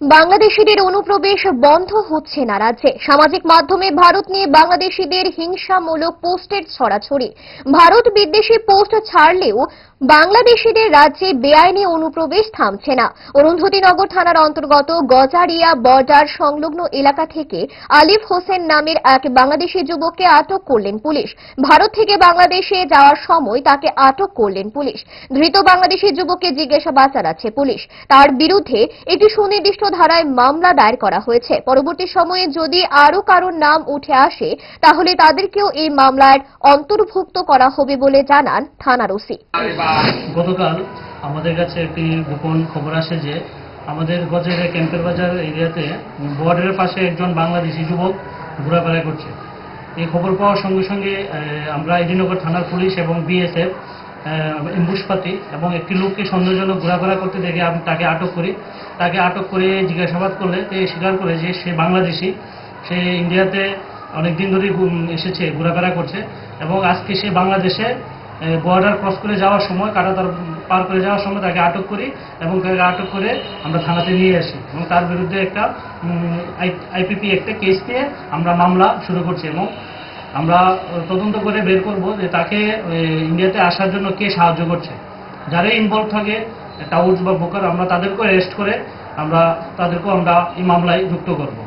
বাংলাদেশিদের অনুপ্রবেশ বন্ধ হচ্ছে না রাজ্যে। সামাজিক মাধ্যমে ভারত নিয়ে বাংলাদেশিদের হিংসামূলক পোস্টের ছড়াছড়ি। ভারত বিদ্বেষী পোস্ট ছাড়লেও বাংলাদেশিদের রাজ্যে বেআইনি অনুপ্রবেশ থামছে না। অরুন্ধতিনগর থানার অন্তর্গত গজারিয়া বর্ডার সংলগ্ন এলাকা থেকে আলিফ হোসেন নামের এক বাংলাদেশি যুবককে আটক করলেন পুলিশ। ভারত থেকে বাংলাদেশে যাওয়ার সময় তাকে আটক করলেন পুলিশ। ধৃত বাংলাদেশি যুবককে জিজ্ঞাসাবাদ চালাচ্ছে পুলিশ। তার বিরুদ্ধে একটি সুনির্দিষ্ট ধারায় মামলা দায়ের করা হয়েছে। পরবর্তী সময়ে যদি আরও কারোর নাম উঠে আসে তাহলে তাদেরকেও এই মামলায় অন্তর্ভুক্ত করা হবে বলে জানান থানার ওসি। গতকাল আমাদের কাছে একটি গোপন খবর আসে যে আমাদের গজারিয়া ক্যাম্পের বাজার এরিয়াতে বর্ডারের পাশে একজন বাংলাদেশি যুবক ঘোরাফেরা করছে। এই খবর পাওয়ার সঙ্গে সঙ্গে আমরা এডিনগর থানার পুলিশ এবং বিএসএফ এম্বুশপাতি এবং একটি লোককে সন্দেহজনক ঘোরাফেরা করতে দেখে আমি তাকে আটক করি। তাকে আটক করে জিজ্ঞাসাবাদ করলে সে স্বীকার করে যে সে বাংলাদেশি, সে ইন্ডিয়াতে অনেকদিন ধরেই এসেছে, ঘোরাফেরা করছে এবং আজকে সে বাংলাদেশে বর্ডার ক্রস করে যাওয়ার সময় কাঁটাতার পার করে যাওয়ার সময় তাকে আটক করি এবং তাকে আটক করে আমরা থানাতে নিয়ে আসি এবং তার বিরুদ্ধে একটা আইপিপি একটা কেস দিয়ে আমরা মামলা শুরু করছি এবং আমরা তদন্ত করে বের করব যে তাকে ইন্ডিয়াতে আসার জন্য কে সাহায্য করছে। যারা ইনভলভ থাকে টাউটস বা বোকার, আমরা তাদেরকেও অ্যারেস্ট করে তাদেরকেও আমরা এই মামলায় যুক্ত করব।